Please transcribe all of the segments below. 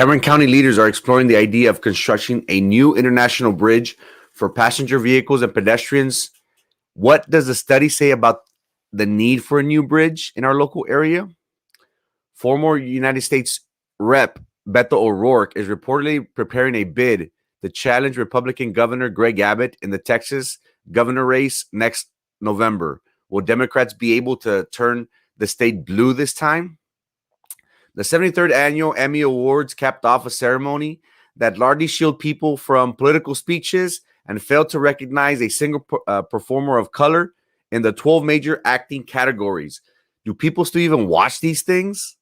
Cameron County leaders are exploring the idea of constructing a new international bridge for passenger vehicles and pedestrians. What does the study say about the need for a new bridge in our local area? Former United States Rep. Beto O'Rourke is reportedly preparing a bid to challenge Republican Governor Greg Abbott in the Texas governor race next November. Will Democrats be able to turn the state blue this time? The 73rd annual Emmy Awards capped off a ceremony that largely shielded people from political speeches and failed to recognize a single performer of color in the 12 major acting categories. Do people still even watch these things?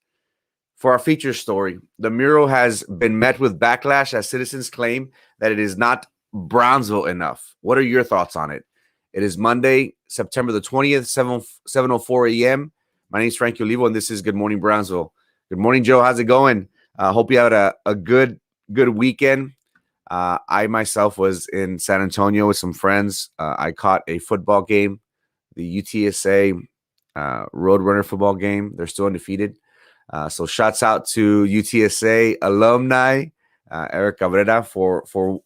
For our feature story, the mural has been met with backlash as citizens claim that it is not Brownsville enough. What are your thoughts on it? It is Monday, September the 20th, 7:04 a.m. My name is Frankie Olivo, and this is Good Morning Brownsville. Good morning, Joe. How's it going? Hope you had a good weekend. I myself was in San Antonio with some friends. I caught a football game, the UTSA Roadrunner football game. They're still undefeated. So shouts out to UTSA alumni, Eric Cabrera, for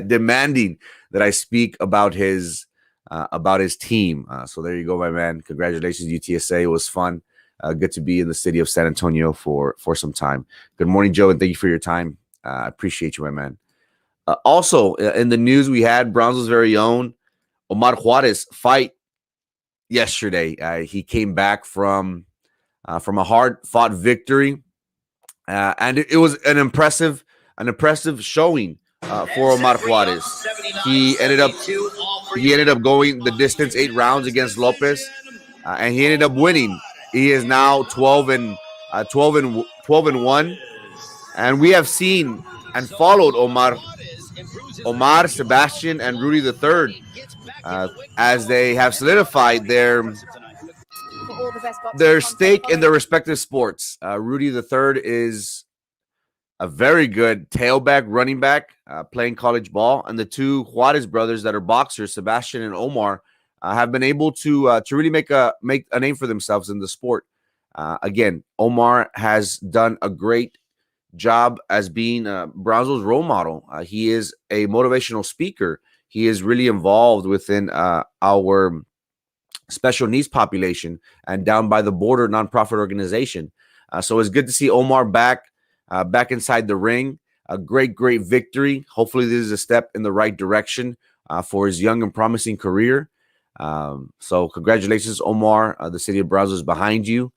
demanding that I speak about his team. So there you go, my man. Congratulations, UTSA. It was fun. Good to be in the city of San Antonio for some time. Good morning, Joe, and thank you for your time. I appreciate you, my man. Also, in the news, we had Brownsville's very own Omar Juarez fight yesterday. He came back from a hard-fought victory, and it was an impressive showing for Omar Juarez. He ended up going the distance, 8 rounds against Lopez, and he ended up winning. He is now 12-1, and we have seen and followed Omar, Sebastian, and Rudy III as they have solidified their stake in their respective sports. Rudy III is a very good tailback, running back, playing college ball, and the two Juarez brothers that are boxers, Sebastian and Omar, have been able to really make a name for themselves in the sport. Again, Omar has done a great job as being Brownsville's role model. He is a motivational speaker. He is really involved within our special needs population and down by the border nonprofit organization. So it's good to see Omar back inside the ring. A great victory. Hopefully this is a step in the right direction for his young and promising career. So congratulations, Omar. The city of Brownsville is behind you.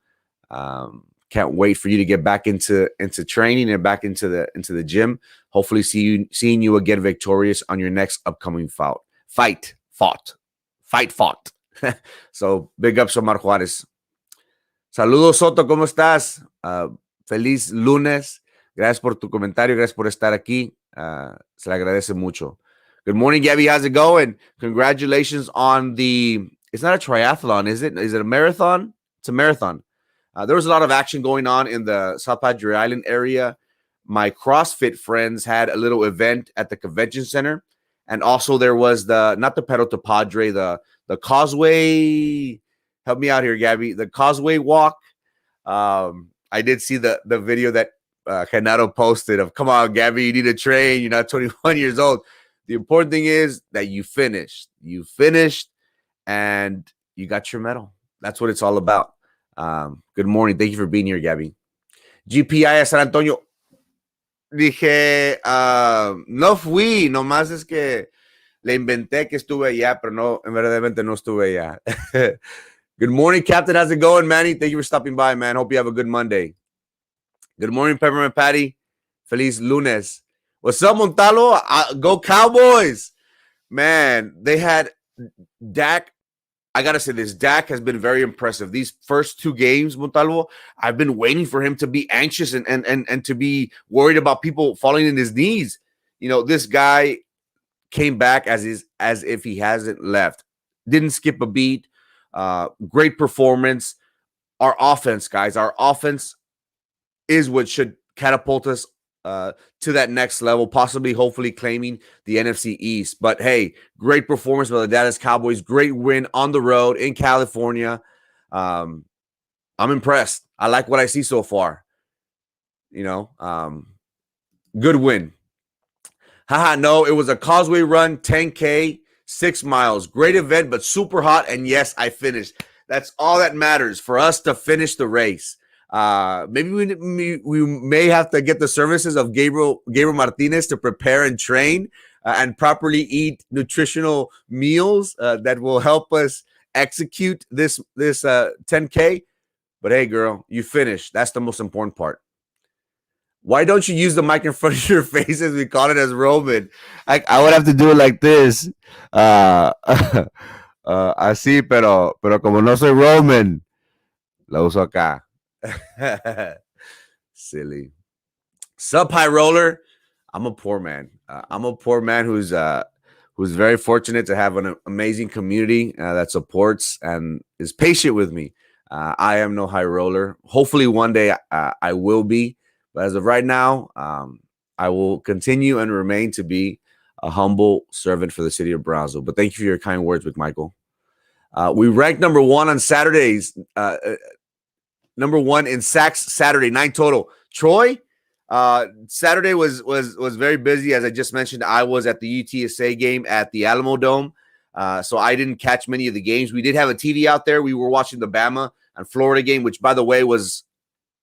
Can't wait for you to get back into training and back into the gym. Hopefully seeing you again victorious on your next upcoming fight. So big ups, Omar Juarez. Saludos, Soto, ¿cómo estás? Feliz lunes. Gracias por tu comentario. Gracias por estar aquí. Se le agradece mucho. Good morning, Gabby. How's it going? Congratulations on it's not a triathlon, is it? Is it a marathon? It's a marathon. There was a lot of action going on in the South Padre Island area. My CrossFit friends had a little event at the convention center. And also there was not the Pedal to Padre, the Causeway. Help me out here, Gabby. The Causeway Walk. I did see the video that Genaro posted of, come on, Gabby, you need to train. You're not 21 years old. The important thing is that you finished. You finished and you got your medal. That's what it's all about. Good morning. Thank you for being here, Gabby. GPI a San Antonio. Dije, no fui, nomás es que le inventé que estuve allá, pero no, verdaderamente no estuve allá. Good morning, Captain. How's it going, Manny? Thank you for stopping by, man. Hope you have a good Monday. Good morning, Peppermint Patty. Feliz lunes. What's up, Montalo? Go Cowboys. Man, they had Dak. I got to say this. Dak has been very impressive. These first 2 games, Montalvo, I've been waiting for him to be anxious and to be worried about people falling in his knees. You know, this guy came back as if he hasn't left. Didn't skip a beat. Great performance. Our offense, guys, our offense is what should catapult us to that next level, possibly, hopefully claiming the NFC East. But hey, great performance by the Dallas Cowboys. Great win on the road in California. I'm impressed. I like what I see so far. You know, Good win. Haha, no, it was a causeway run, 10K, 6 miles. Great event, but super hot. And yes, I finished. That's all that matters for us to finish the race. Maybe we may have to get the services of Gabriel Martinez to prepare and train and properly eat nutritional meals that will help us execute this 10K. But hey, girl, you finished. That's the most important part. Why don't you use the mic in front of your face as we call it as Roman? I would have to do it like this. Así, pero como no soy Roman, la uso acá. Silly. Sup, high roller. I'm a poor man. I'm a poor man who's very fortunate to have an amazing community that supports and is patient with me. I am no high roller. Hopefully one day I will be. But as of right now, I will continue and remain to be a humble servant for the city of Brownsville. But thank you for your kind words, McMichael. We ranked number 1 on Saturdays. Number 1 in sacks Saturday, 9 total. Troy, Saturday was very busy. As I just mentioned, I was at the UTSA game at the Alamo Dome. So I didn't catch many of the games. We did have a TV out there. We were watching the Bama and Florida game, which, by the way, was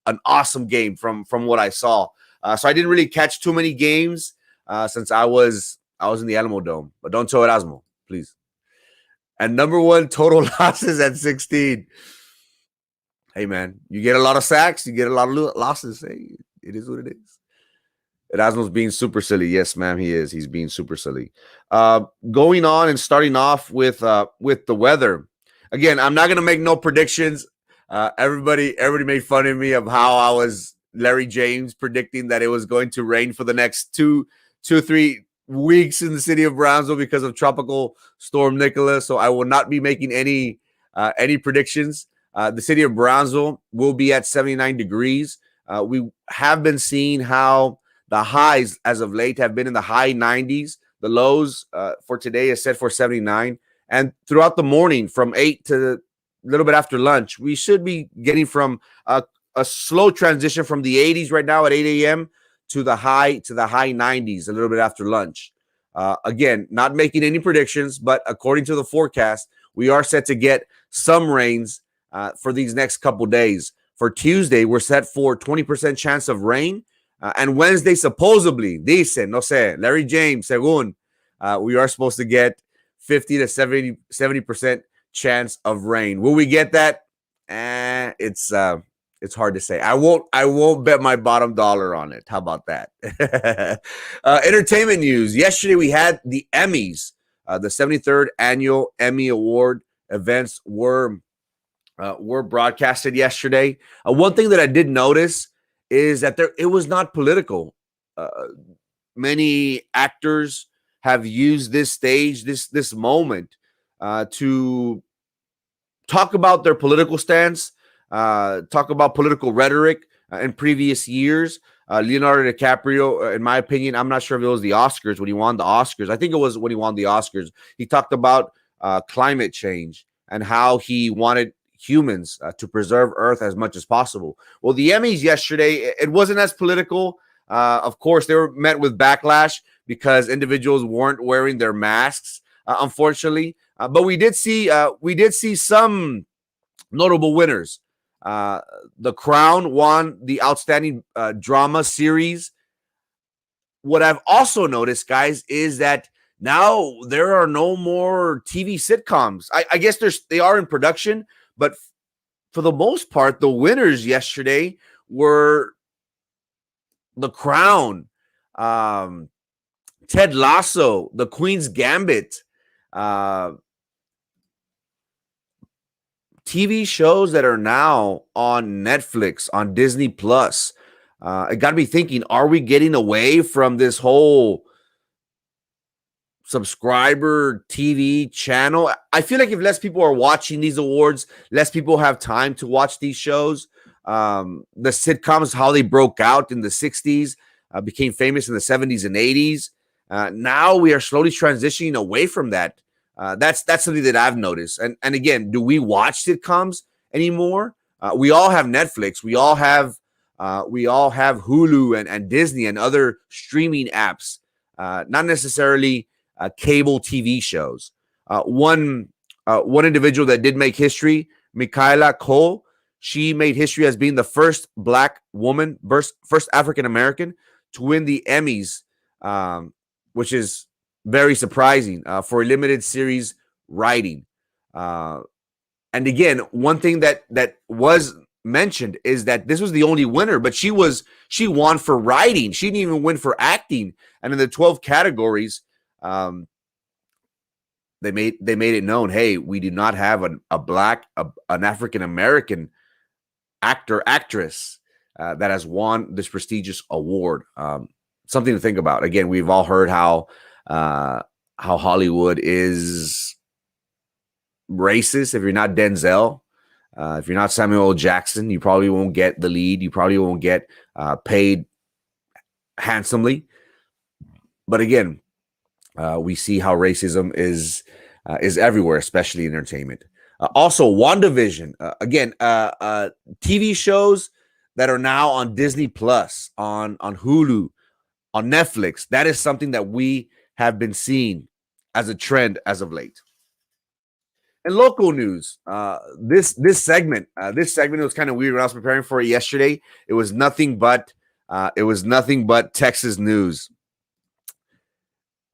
an awesome game from what I saw. So I didn't really catch too many games since I was in the Alamo Dome. But don't tell Erasmo, please. And number 1 total losses at 16. Hey, man, you get a lot of sacks, you get a lot of losses. Hey, it is what it is. Erasmo's being super silly. Yes, ma'am, he is. He's being super silly. Going on and starting off with the weather. Again, I'm not going to make no predictions. Everybody made fun of me of how I was Larry James predicting that it was going to rain for the next 3 weeks in the city of Brownsville because of Tropical Storm Nicholas. So I will not be making any predictions. The city of Brownsville will be at 79 degrees. We have been seeing how the highs as of late have been in the high 90s. The lows for today is set for 79. And throughout the morning from 8 to a little bit after lunch, we should be getting from a slow transition from the 80s right now at 8 a.m. to the high 90s a little bit after lunch. Again, not making any predictions, but according to the forecast, we are set to get some rains for these next couple days. For Tuesday, we're set for 20% chance of rain. And Wednesday, supposedly, dicen, no sé, Larry James, según, we are supposed to get 50 to 70% chance of rain. Will we get that? It's hard to say. I won't bet my bottom dollar on it. How about that? Entertainment news. Yesterday we had the Emmys. The 73rd annual Emmy Award events were broadcasted yesterday. One thing that I did notice is that it was not political. Many actors have used this stage, this moment, to talk about their political stance, talk about political rhetoric in previous years. Leonardo DiCaprio, in my opinion, I'm not sure if it was the Oscars when he won the Oscars. I think it was when he won the Oscars. He talked about climate change and how he wanted humans to preserve Earth as much as possible. Well, the Emmys yesterday, it wasn't as political. Of course, they were met with backlash because individuals weren't wearing their masks, unfortunately. But we did see some notable winners. The Crown won the Outstanding Drama Series. What I've also noticed, guys, is that now there are no more TV sitcoms. I guess they are in production, but for the most part, the winners yesterday were The Crown, Ted Lasso, The Queen's Gambit, TV shows that are now on Netflix, on Disney Plus. I got to be thinking, are we getting away from this whole subscriber TV channel? I feel like if less people are watching these awards, less people have time to watch these shows. The sitcoms, how they broke out in the 60s, became famous in the 70s and 80s. Now we are slowly transitioning away from that. That's something that I've noticed. And again, do we watch sitcoms anymore? We all have Netflix. We all have We all have Hulu and Disney and other streaming apps, not necessarily cable TV shows. One individual that did make history, Michaela Cole, she made history as being the first Black woman, first African American to win the Emmys, which is very surprising for a limited series writing. And again, one thing that was mentioned is that this was the only winner, but she won for writing. She didn't even win for acting. And in the 12 categories, they made it known, hey, we do not have an African American actor, actress that has won this prestigious award. Something to think about. Again, we've all heard how Hollywood is racist. If you're not Denzel, if you're not Samuel L. Jackson, you probably won't get the lead. You probably won't get paid handsomely. But again, we see how racism is everywhere, especially in entertainment. Also, WandaVision. Again, TV shows that are now on Disney Plus, on Hulu, on Netflix. That is something that we have been seeing as a trend as of late. And local news. This segment was kind of weird when I was preparing for it yesterday. It was nothing but Texas news.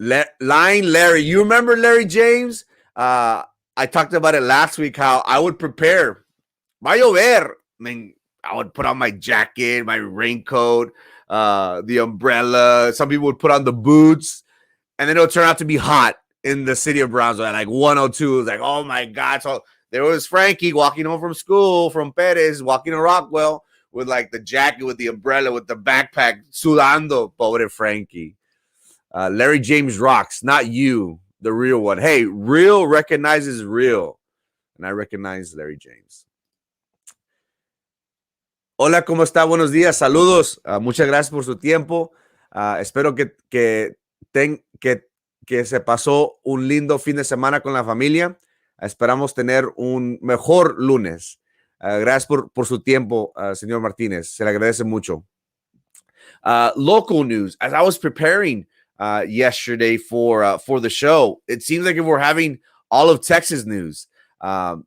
Lying Larry. You remember Larry James? I talked about it last week, how I would prepare. Va a llover. I mean, I would put on my jacket, my raincoat, the umbrella. Some people would put on the boots, and then it would turn out to be hot in the city of Brownsville at like 102. It was like, oh my God. So there was Frankie walking home from school, from Perez, walking to Rockwell with like the jacket, with the umbrella, with the backpack, sudando. Pobre Frankie. Larry James rocks, not you, the real one. Hey, real recognizes real. And I recognize Larry James. Hola, ¿cómo está? Buenos días, saludos. Muchas gracias por su tiempo. Espero que se pasó un lindo fin de semana con la familia. Esperamos tener un mejor lunes. Gracias por su tiempo, señor Martínez. Se le agradece mucho. Local news. As I was preparing yesterday for the show, it seems like if we're having all of Texas news. Are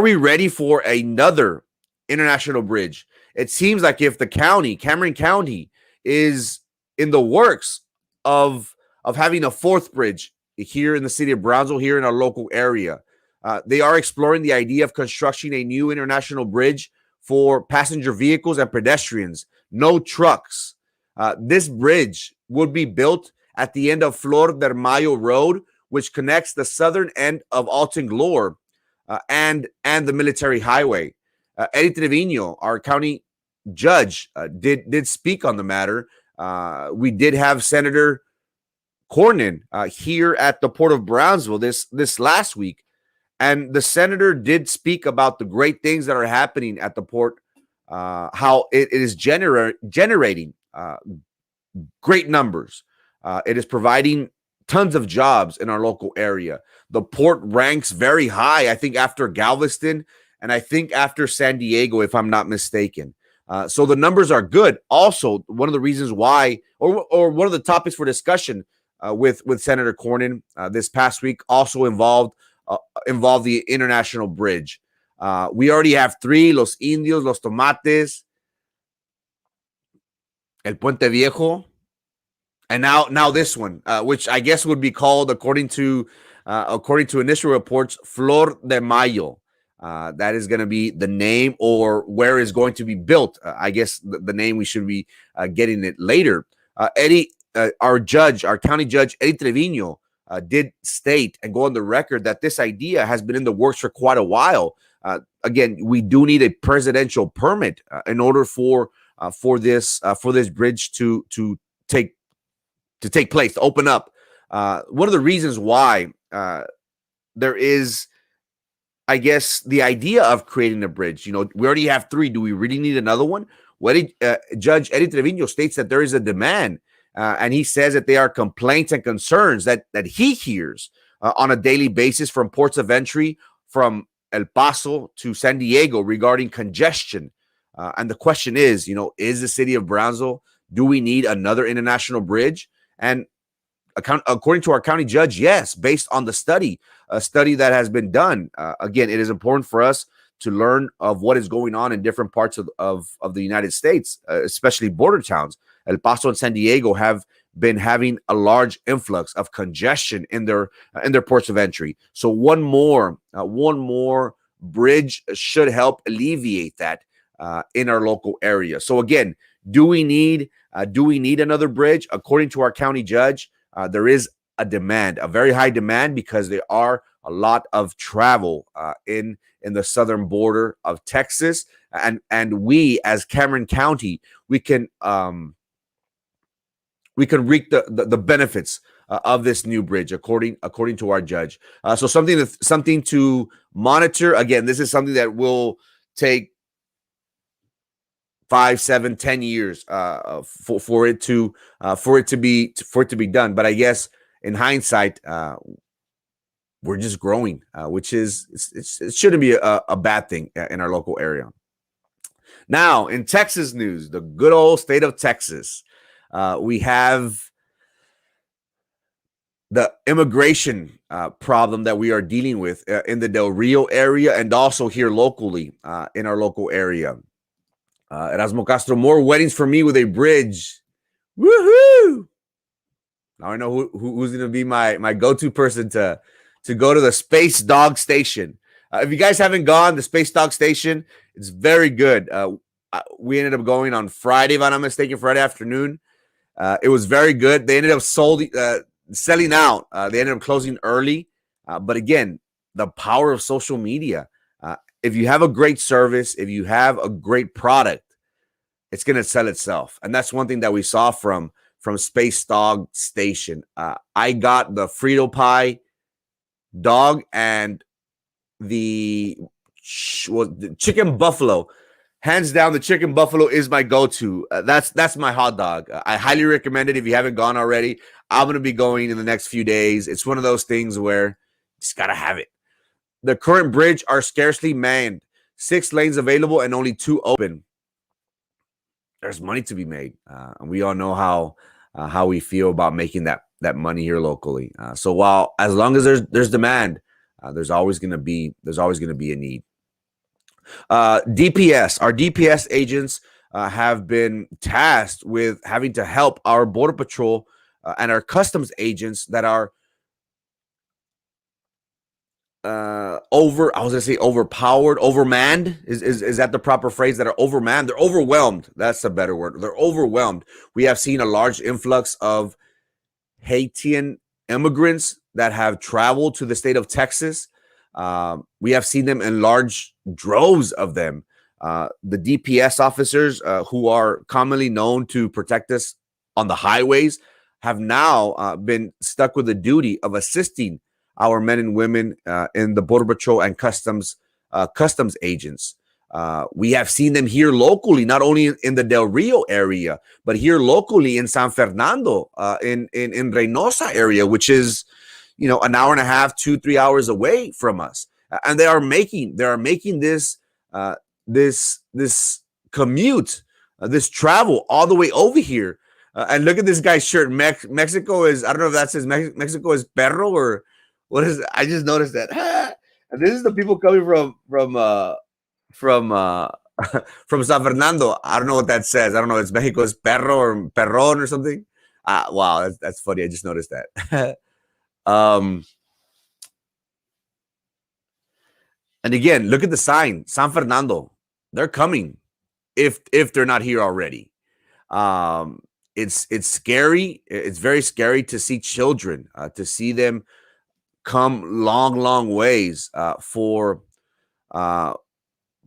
we ready for another international bridge? It seems like if the Cameron County, is in the works of having a fourth bridge here in the city of Brownsville, here in our local area. They are exploring the idea of constructing a new international bridge for passenger vehicles and pedestrians, no trucks. This bridge would be built at the end of Flor del Mayo Road, which connects the southern end of Alton Glore and the military highway. Eddie Trevino, our county judge, did speak on the matter. We did have Senator Cornyn here at the Port of Brownsville this last week, and the senator did speak about the great things that are happening at the port, how it is generating great numbers. It is providing tons of jobs in our local area. The port ranks very high, I think, after Galveston, and I think after San Diego, if I'm not mistaken. So the numbers are good. Also, one of the reasons why, or one of the topics for discussion with Senator Cornyn this past week also involved the international bridge. We already have 3: Los Indios, Los Tomates, El Puente Viejo, and now this one, which I guess would be called, according to initial reports, Flor de Mayo. That is going to be the name, or where is going to be built. I guess the name, we should be getting it later. Eddie, our county judge, Eddie Trevino, did state and go on the record that this idea has been in the works for quite a while. Again, we do need a presidential permit in order for this bridge to take place, to open up. One of the reasons why there is, I guess, the idea of creating a bridge. We already have 3. Do we really need another one? Well, Judge Eddie Trevino states that there is a demand, and he says that there are complaints and concerns that he hears on a daily basis from ports of entry from El Paso to San Diego regarding congestion And the question is, is the city of Brownsville, do we need another international bridge? And according to our county judge, yes, based on the study, a study that has been done. Again, it is important for us to learn of what is going on in different parts of the United States, especially border towns. El Paso and San Diego have been having a large influx of congestion in their ports of entry. So one more bridge should help alleviate that in our local area. So again, do we need another bridge? According to our county judge, there is a demand, a very high demand, because there are a lot of travel in the southern border of Texas, and we as Cameron County, we can reap the benefits of this new bridge, according to our judge. So something to monitor. Again, this is something that will take 5, 7, 10 years for it to be done. But I guess in hindsight, we're just growing, which is it shouldn't be a bad thing in our local area. Now, in Texas news, the good old state of Texas, we have the immigration problem that we are dealing with in the Del Rio area, and also here locally in our local area. Erasmo Castro, more weddings for me with a bridge. Woohoo! Now I know who's going to be my go-to person to go to the Space Dog Station. If you guys haven't gone, the Space Dog Station, it's very good. We ended up going on Friday, if I'm not mistaken, Friday afternoon. It was very good. They ended up selling out. They ended up closing early. But again, the power of social media. If you have a great service, if you have a great product, it's going to sell itself. And that's one thing that we saw from Space Dog Station. I got the Frito pie dog and the chicken buffalo. Hands down, the chicken buffalo is my go-to. That's my hot dog. I highly recommend it if you haven't gone already. I'm going to be going in the next few days. It's one of those things where you just got to have it. The current bridge are scarcely manned. 6 lanes available and only 2 open. There's money to be made. And we all know how we feel about making that money here locally. So as long as there's demand, there's always going to be a need. DPS, our DPS agents have been tasked with having to help our Border Patrol and our customs agents that are overpowered, overmanned. Is that the proper phrase? That are overmanned? They're overwhelmed. That's a better word. They're overwhelmed. We have seen a large influx of Haitian immigrants that have traveled to the state of Texas. We have seen them in large droves of them. The DPS officers, who are commonly known to protect us on the highways, have now been stuck with the duty of assisting our men and women in the Border Patrol and customs agents. We have seen them here locally, not only in the Del Rio area, but here locally in San Fernando, in Reynosa area, which is, an hour and a half, 2-3 hours away from us. And they are making this commute, this travel all the way over here. And look at this guy's shirt. Mexico is, I don't know if that says Mexico is perro or what is it? I just noticed that. And this is the people coming from San Fernando. I don't know what that says. I don't know. It's Mexico is perro or perrón or something. Wow, that's funny. I just noticed that. And again, look at the sign, San Fernando. They're coming if they're not here already. It's scary. It's very scary to see children, to see them come long ways for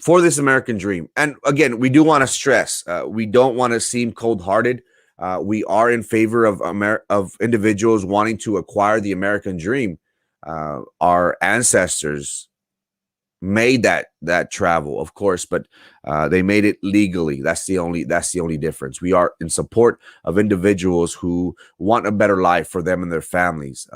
this American dream. And again, we do want to stress, we don't want to seem cold-hearted. We are in favor of individuals wanting to acquire the American dream. Our ancestors made that travel, of course, but they made it legally. That's the only difference. We are in support of individuals who want a better life for them and their families.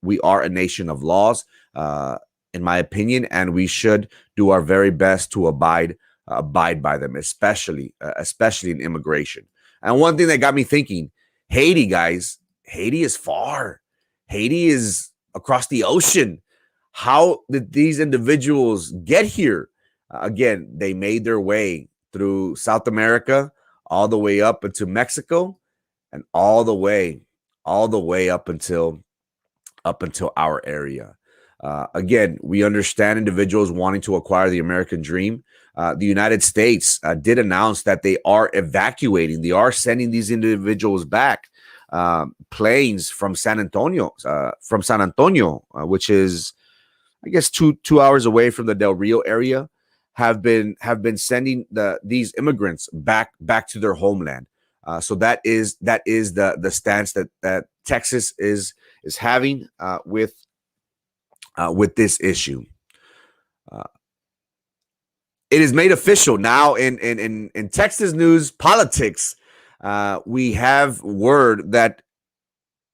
We are a nation of laws, in my opinion, and we should do our very best to abide abide by them, especially in immigration. And one thing that got me thinking, Haiti, guys, Haiti is far. Haiti is across the ocean. How did these individuals get here? Again, they made their way through South America, all the way up into Mexico, and all the way up until our area. Again, we understand individuals wanting to acquire the American dream. The United States did announce that they are evacuating. They are sending these individuals back. Planes from San Antonio, which is, I guess, two hours away from the Del Rio area, have been sending these immigrants back to their homeland. So that is the stance that Texas is having with this issue. It is made official now in Texas news politics. We have word that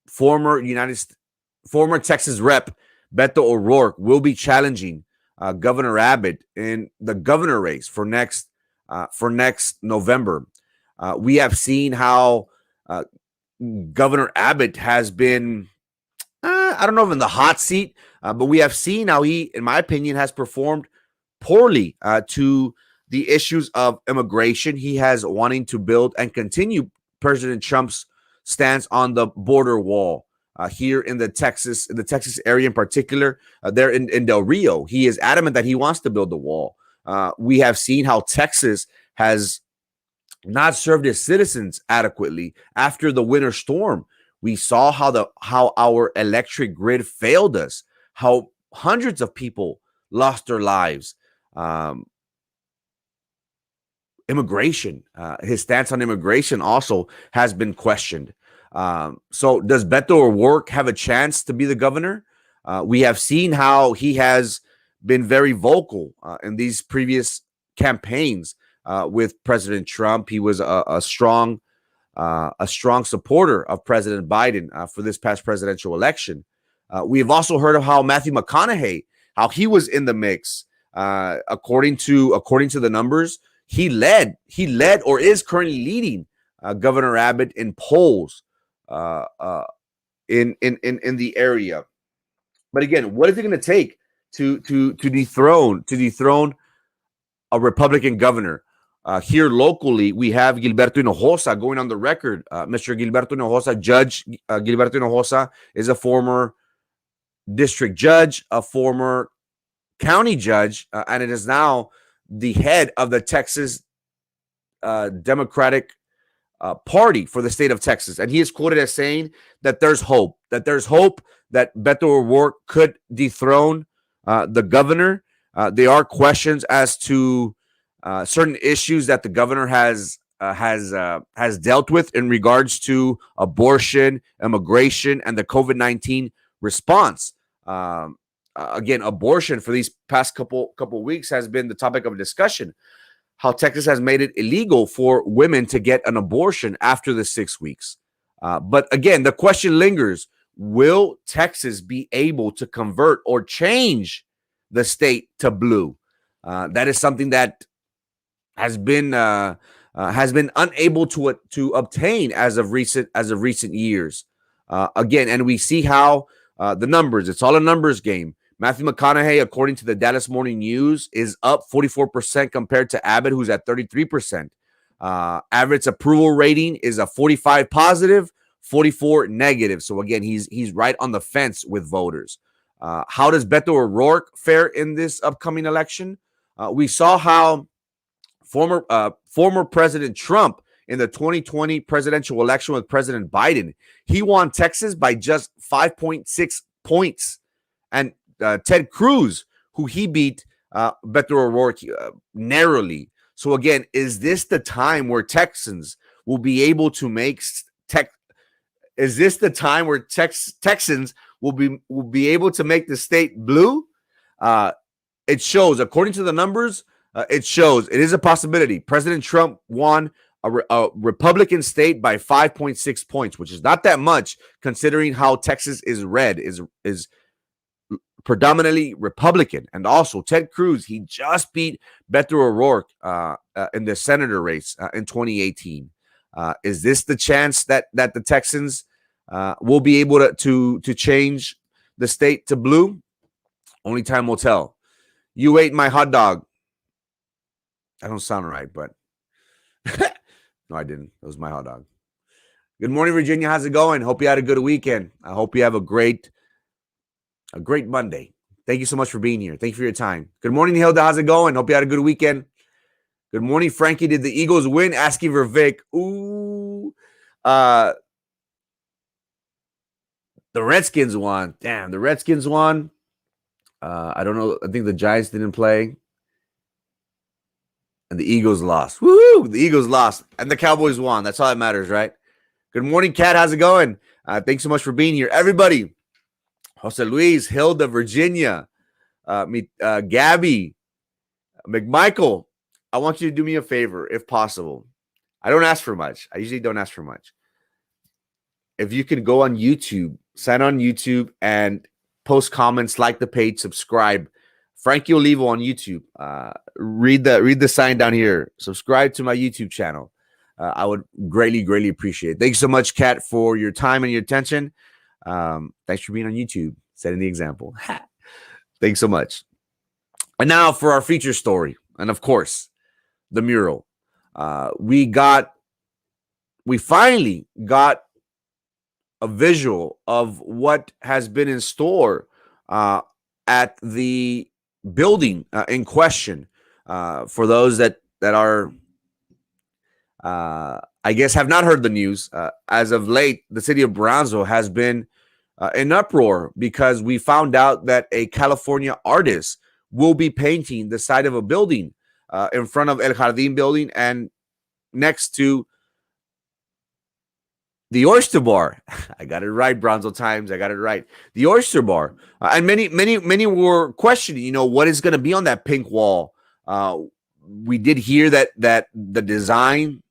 former Texas Rep Beto O'Rourke will be challenging Governor Abbott in the governor race for next November. We have seen how Governor Abbott has been, I don't know if in the hot seat, but we have seen how he, in my opinion, has performed poorly to the issues of immigration. He has wanting to build and continue President Trump's stance on the border wall here in the Texas area in particular. There in Del Rio, he is adamant that he wants to build the wall. We have seen how Texas has not served its citizens adequately after the winter storm. We saw how our electric grid failed us, how hundreds of people lost their lives. Immigration, his stance on immigration also has been questioned. So does Beto O'Rourke have a chance to be the governor? We have seen how he has been very vocal in these previous campaigns with President Trump. He was a strong supporter of President Biden for this past presidential election. We have also heard of how Matthew McConaughey, how he was in the mix. According to the numbers, he led or is currently leading Governor Abbott in polls in the area. But again, what is it going to take to dethrone a Republican governor? Here locally, we have Gilberto Hinojosa going on the record. Mr. Gilberto Hinojosa, Judge Gilberto Hinojosa, is a former district judge, a former county judge, and it is now the head of the Texas Democratic Party for the state of Texas. And he is quoted as saying that there's hope that Beto O'Rourke could dethrone the governor. There are questions as to certain issues that the governor has dealt with in regards to abortion, immigration, and the COVID-19 response. Again, abortion for these past couple weeks has been the topic of discussion. How Texas has made it illegal for women to get an abortion after the 6 weeks. But again, the question lingers: will Texas be able to convert or change the state to blue? That is something that has been unable to obtain as of recent years. Again, and we see how the numbers. It's all a numbers game. Matthew McConaughey, according to the Dallas Morning News, is up 44% compared to Abbott, who's at 33%. Average approval rating is a 45 positive, 44 negative. So again, he's right on the fence with voters. How does Beto O'Rourke fare in this upcoming election? We saw how former President Trump in the 2020 presidential election with President Biden, he won Texas by just 5.6 points. And Ted Cruz, who he beat Beto O'Rourke narrowly. So again, is this the time where Texans will be able to make Is this the time where Texans will be able to make the state blue? It shows, according to the numbers, it shows it is a possibility. President Trump won a Republican state by 5.6 points, which is not that much considering how Texas is red, is predominantly Republican. And also Ted Cruz, he just beat Beto O'Rourke in the senator race in 2018. Is this the chance that the Texans will be able to change the state to blue? Only time will tell. You ate my hot dog. That don't sound right, but no, I didn't. It was my hot dog. Good morning, Virginia. How's it going? Hope you had a good weekend. I hope you have a great Monday. Thank you so much for being here. Thank you for your time. Good morning, Hilda. How's it going? Hope you had a good weekend. Good morning, Frankie. Did the Eagles win? Asking for Vic. Ooh. The Redskins won. Damn, the Redskins won. I don't know. I think the Giants didn't play. And the Eagles lost. Woo! The Eagles lost. And the Cowboys won. That's all that matters, right? Good morning, Kat. How's it going? Thanks so much for being here. Everybody. Jose Luis, Hilda, Virginia, Gabby, McMichael. I want you to do me a favor, if possible. I don't ask for much. I usually don't ask for much. If you can go on YouTube, sign on YouTube, and post comments, like the page, subscribe. Frankie Olivo on YouTube. Read the sign down here. Subscribe to my YouTube channel. I would greatly appreciate it. Thanks so much, Kat, for your time and your attention. Thanks for being on YouTube, setting the example. Thanks so much. And now for our feature story. And of course, the mural. We finally got a visual of what has been in store at the building in question. For those that are, I guess, have not heard the news, as of late, the city of Brownsville has been in uproar because we found out that a California artist will be painting the side of a building in front of El Jardín building and next to the Oyster Bar. I got it right, Brownsville Times. I got it right. The Oyster Bar. And many were questioning, what is going to be on that pink wall. We did hear that the design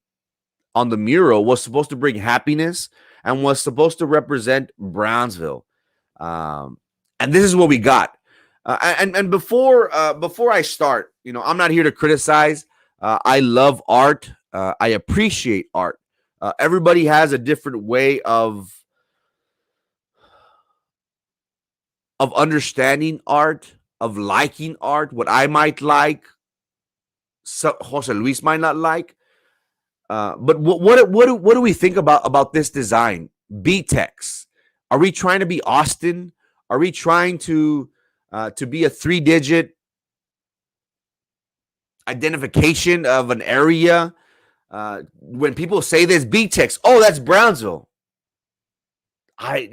on the mural was supposed to bring happiness and was supposed to represent Brownsville. And this is what we got. And before I start, I'm not here to criticize. I love art. I appreciate art. Everybody has a different way of understanding art, of liking art. What I might like, Jose Luis might not like. But what do we think about this design? BTEX. Are we trying to be Austin? Are we trying to be a 3-digit identification of an area? When people say this BTEX, oh, that's Brownsville. I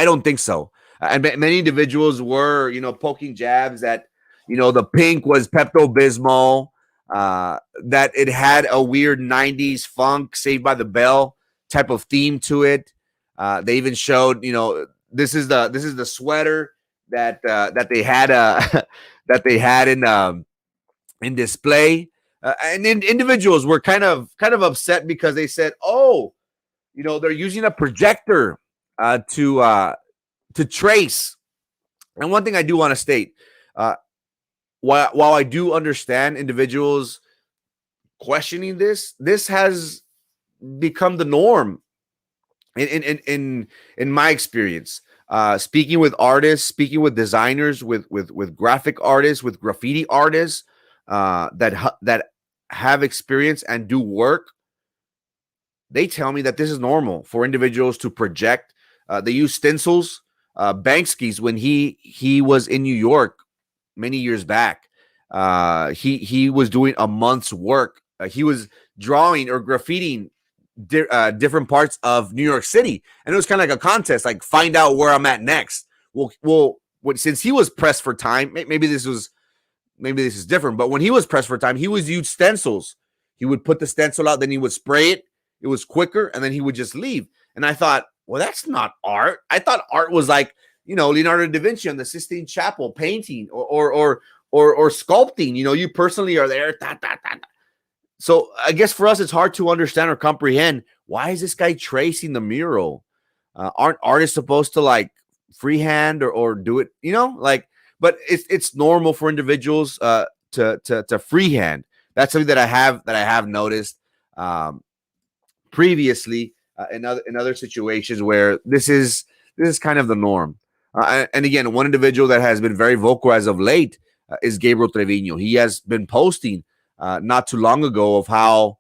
don't think so. And many individuals were, poking jabs at, the pink was Pepto-Bismol, that it had a weird 90s funk, Saved by the Bell type of theme to it. They even showed, this is the sweater that they had that they had in display. And individuals were kind of upset because they said, "Oh, they're using a projector to trace." And one thing I do want to state, while I do understand individuals questioning this has become the norm in my experience. Speaking with artists, speaking with designers, with graphic artists, with graffiti artists that have experience and do work, they tell me that this is normal for individuals to project. They use stencils. Banksky's, when he was in New York many years back, he was doing a month's work. He was drawing or graffitiing different parts of New York City, and it was kind of like a contest, like find out where I'm at next. Well, since he was pressed for time, maybe this is different, but when he was pressed for time, he was used stencils. He would put the stencil out, then he would spray it. It was quicker, and then he would just leave. And I thought, well, that's not art. I thought art was like, Leonardo da Vinci on the Sistine Chapel painting or sculpting. You personally are there. So I guess for us, it's hard to understand or comprehend, why is this guy tracing the mural? Aren't artists supposed to freehand or do it, like, but it's normal for individuals to freehand. That's something that I have noticed previously in other situations where this is kind of the norm. And again, one individual that has been very vocal as of late is Gabriel Trevino. He has been posting not too long ago of how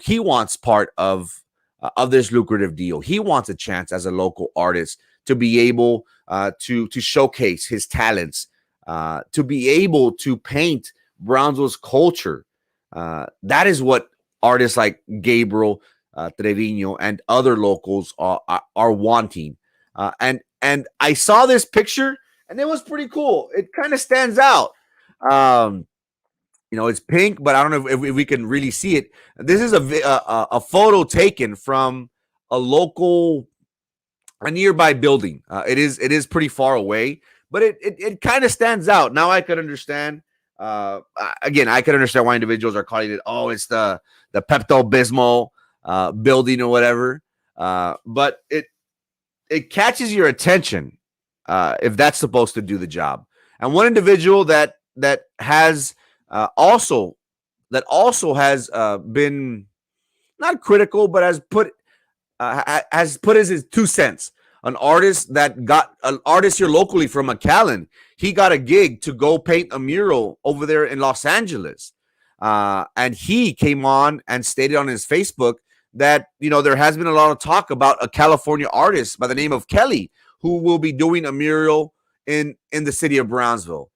he wants part of this lucrative deal. He wants a chance as a local artist to be able to showcase his talents, to be able to paint Brownsville's culture. That is what artists like Gabriel Trevino and other locals are wanting. And I saw this picture and it was pretty cool. It kind of stands out. It's pink, but I don't know if we can really see it. This is a photo taken from a nearby building. It is pretty far away, but it kind of stands out. Now I could understand. Again, I could understand why individuals are calling it, oh, it's the Pepto-Bismol building or whatever. But it catches your attention if that's supposed to do the job. And one individual that has also has been not critical, but has put his 2 cents. An artist here locally from McAllen, he got a gig to go paint a mural over there in Los Angeles. And he came on and stated on his Facebook that, there has been a lot of talk about a California artist by the name of Kelly who will be doing a mural in the city of Brownsville.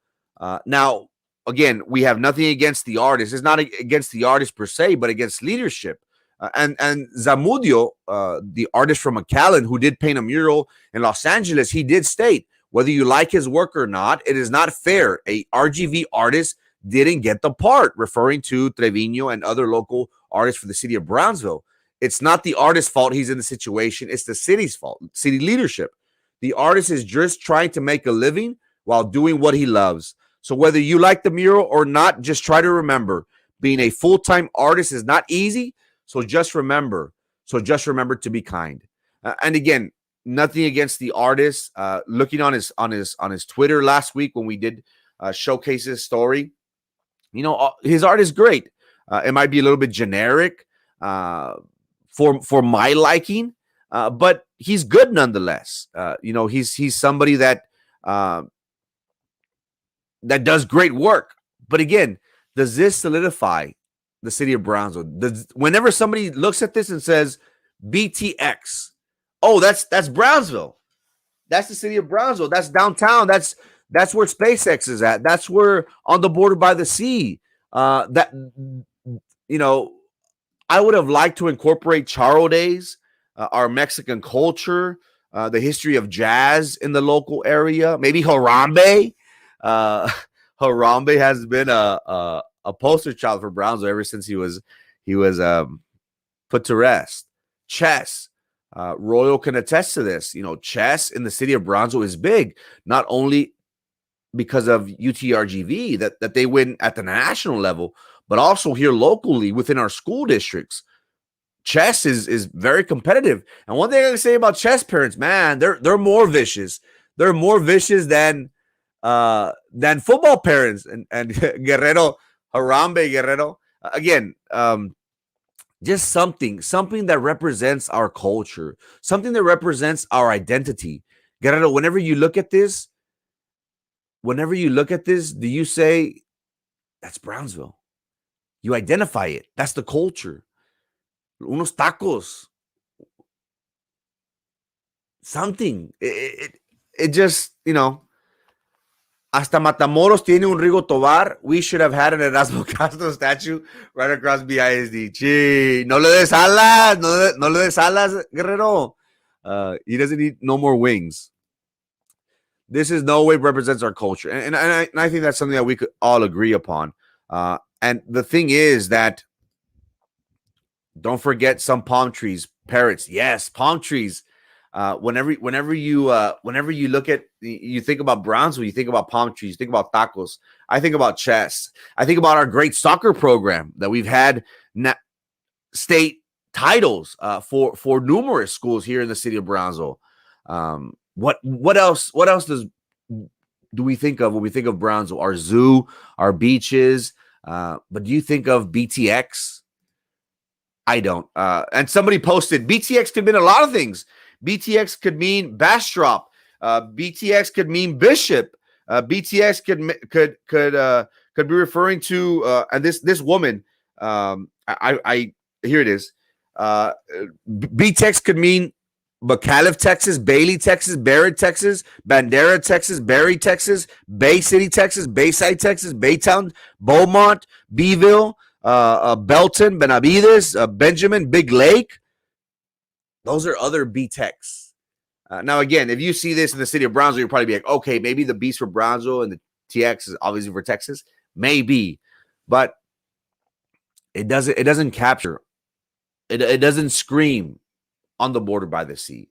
Now, again, we have nothing against the artist. It's not against the artist per se, but against leadership. And Zamudio, the artist from McAllen who did paint a mural in Los Angeles, he did state, whether you like his work or not, it is not fair. A RGV artist didn't get the part, referring to Trevino and other local artists for the city of Brownsville. It's not the artist's fault he's in the situation. It's the city's fault, city leadership. The artist is just trying to make a living while doing what he loves. So whether you like the mural or not, just try to remember, being a full-time artist is not easy. So just remember to be kind. And again, nothing against the artist. Looking on his Twitter last week when we did showcase his story, his art is great. It might be a little bit generic for my liking, but he's good nonetheless. He's somebody that does great work. But again, does this solidify the city of Brownsville? Whenever somebody looks at this and says BTX, oh, that's Brownsville. That's the city of Brownsville. That's downtown. That's where SpaceX is at. That's where on the border by the sea. I would have liked to incorporate Charo Days, our Mexican culture, the history of jazz in the local area. Maybe Harambe. Harambe has been a poster child for Brownsville ever since he was put to rest. Chess. Royal can attest to this. Chess in the city of Brownsville is big, not only because of UTRGV that they win at the national level, but also here locally within our school districts. Chess is very competitive. And one thing I can say about chess parents, man, they're more vicious. They're more vicious than football parents. And Guerrero, Harambe Guerrero, again, just something that represents our culture, something that represents our identity. Guerrero, whenever you look at this, do you say that's Brownsville? You identify it. That's the culture. Unos tacos. Something. It just, hasta Matamoros tiene un Rigo Tobar. We should have had an Erasmo Castro statue right across BISD. Gee, no le des alas. No le des alas, Guerrero. He doesn't need no more wings. This is no way represents our culture. And I think that's something that we could all agree upon. And the thing is that don't forget some palm trees, parrots. Yes, palm trees. Whenever you look at, you think about Brownsville, you think about palm trees, you think about tacos. I think about chess. I think about our great soccer program that we've had state titles for numerous schools here in the city of Brownsville. What else? What else do we think of when we think of Brownsville? Our zoo, our beaches. But do you think of BTX? I don't. And somebody posted BTX could mean a lot of things. BTX could mean Bastrop. BTX could mean Bishop. BTX could be referring to and this woman. I here it is. BTX could mean McAuliffe, Texas, Bailey, Texas, Barrett, Texas, Bandera, Texas, Barry, Texas, Bay City, Texas, Bayside, Texas, Baytown, Beaumont, Beeville, Belton, Benavides, Benjamin, Big Lake. Those are other BTEX. Now, again, if you see this in the city of Brownsville, you'll probably be like, okay, maybe the B's for Brownsville and the TX is obviously for Texas. Maybe. But it doesn't capture. It doesn't scream on the border by the sea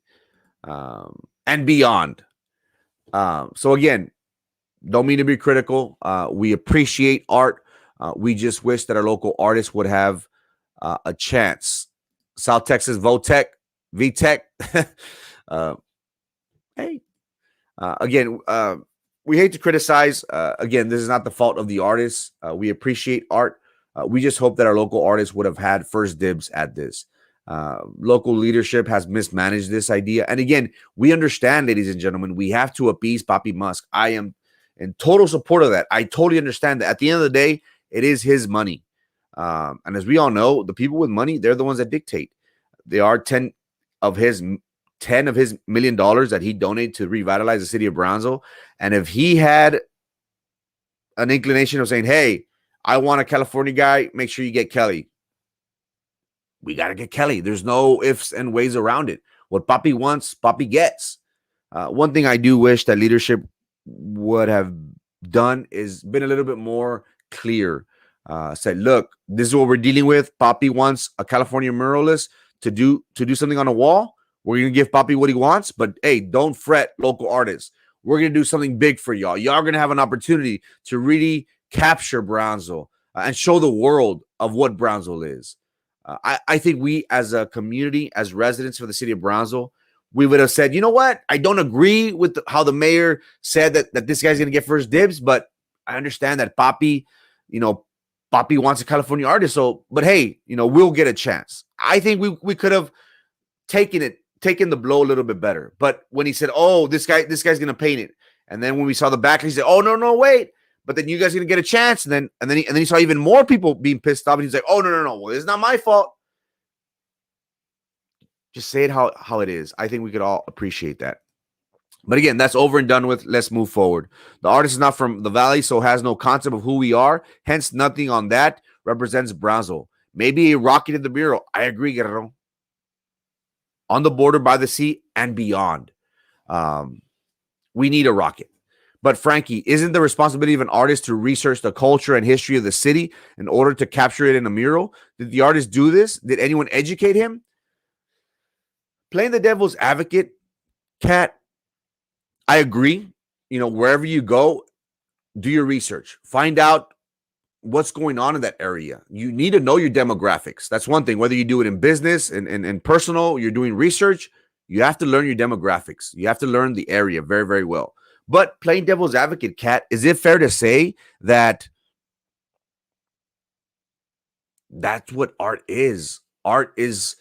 and beyond. So again, don't mean to be critical. We appreciate art. We just wish that our local artists would have a chance. South Texas VOTEC, VTech. Hey, again, we hate to criticize. Again, this is not the fault of the artists. We appreciate art. We just hope that our local artists would have had first dibs at this. Local leadership has mismanaged this idea. And again, we understand, ladies and gentlemen, we have to appease Papi Musk. I am in total support of that. I totally understand that. At the end of the day, it is his money. And as we all know, the people with money, they're the ones that dictate. They are 10 of his $10 million that he donated to revitalize the city of Brownsville. And if he had an inclination of saying, hey, I want a California guy, make sure you get Kelly. We got to get Kelly. There's no ifs and ways around it. What Papi wants, Papi gets. One thing I do wish that leadership would have done is been a little bit more clear. Said, look, this is what we're dealing with. Papi wants a California muralist to do something on a wall. We're going to give Papi what he wants. But, hey, don't fret, local artists. We're going to do something big for y'all. Y'all are going to have an opportunity to really capture Brownsville and show the world of what Brownsville is. I think we as a community, as residents for the city of Brownsville, we would have said, you know what? I don't agree with how the mayor said that this guy's going to get first dibs, but I understand that Papi wants a California artist. So, but hey, we'll get a chance. I think we could have taken the blow a little bit better. But when he said, oh, this guy's going to paint it. And then when we saw the back, he said, oh, no, wait. But then you guys are going to get a chance. And then he saw even more people being pissed off. And he's like, oh, no. Well, it's not my fault. Just say it how it is. I think we could all appreciate that. But again, that's over and done with. Let's move forward. The artist is not from the Valley, so has no concept of who we are. Hence, nothing on that represents Brownsville. Maybe a rocket in the mural. I agree, Guerrero. On the border by the sea and beyond. We need a rocket. But Frankie, isn't the responsibility of an artist to research the culture and history of the city in order to capture it in a mural? Did the artist do this? Did anyone educate him? Playing the devil's advocate, Kat, I agree. Wherever you go, do your research. Find out what's going on in that area. You need to know your demographics. That's one thing. Whether you do it in business and personal, you're doing research, you have to learn your demographics. You have to learn the area very, very well. But playing devil's advocate, Kat, is it fair to say that that's what art is? Art is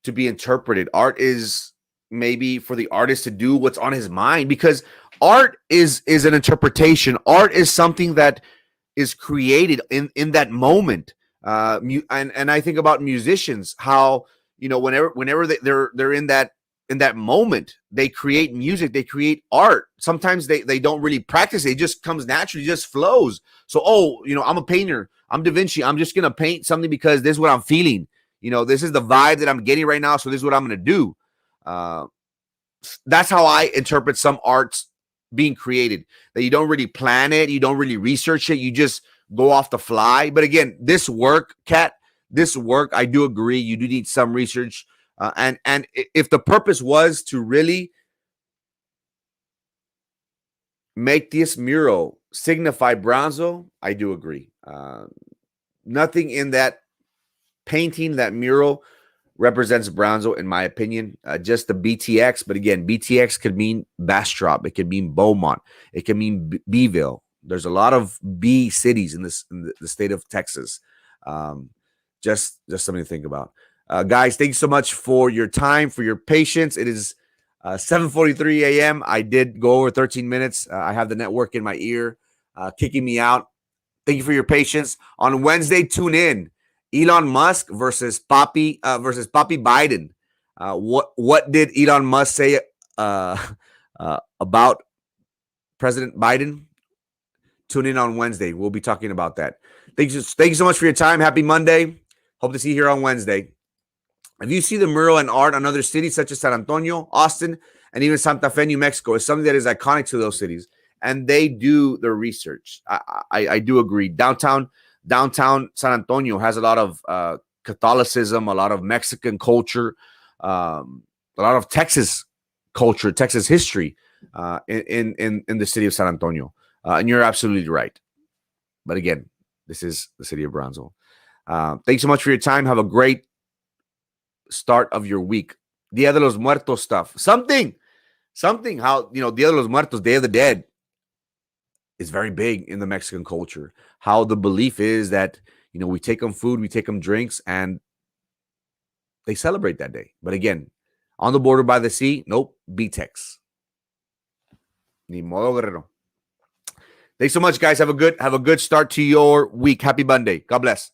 to be interpreted. Art is maybe for the artist to do what's on his mind, because art is an interpretation. Art is something that is created in that moment. And I think about musicians, how whenever they're in that moment, they create music, they create art. Sometimes they don't really practice it just comes naturally, just flows. So I'm a painter, I'm Da Vinci, I'm just gonna paint something because this is what I'm feeling. This is the vibe that I'm getting right now, so this is what I'm gonna do. That's how I interpret some arts being created, that you don't really plan it, you don't really research it, you just go off the fly. But again, this work, Kat, I do agree, you do need some research. And if the purpose was to really make this mural signify Brownsville, I do agree. Nothing in that painting, that mural, represents Brownsville, in my opinion. Just the BTX, but again, BTX could mean Bastrop, it could mean Beaumont, it could mean Beeville. There's a lot of B cities in the state of Texas. Just something to think about. Guys, thank you so much for your time, for your patience. It is 7:43 a.m. I did go over 13 minutes. I have the network in my ear, kicking me out. Thank you for your patience. On Wednesday, tune in. Elon Musk versus Papi Biden. What did Elon Musk say about President Biden? Tune in on Wednesday. We'll be talking about that. Thank you so much for your time. Happy Monday. Hope to see you here on Wednesday. If you see the mural and art on other cities such as San Antonio, Austin, and even Santa Fe, New Mexico, is something that is iconic to those cities, and they do their research. I do agree. Downtown San Antonio has a lot of Catholicism, a lot of Mexican culture, a lot of Texas culture, Texas history in the city of San Antonio. And you're absolutely right. But again, this is the city of Brownsville. Thanks so much for your time. Have a great start of your week. Dia de los Muertos stuff. Something. How, Dia de los Muertos, Day of the Dead, is very big in the Mexican culture. How the belief is that, we take them food, we take them drinks, and they celebrate that day. But again, on the border by the sea, nope, BTEX. Ni modo, guerrero. Thanks so much, guys. Have a good start to your week. Happy Monday. God bless.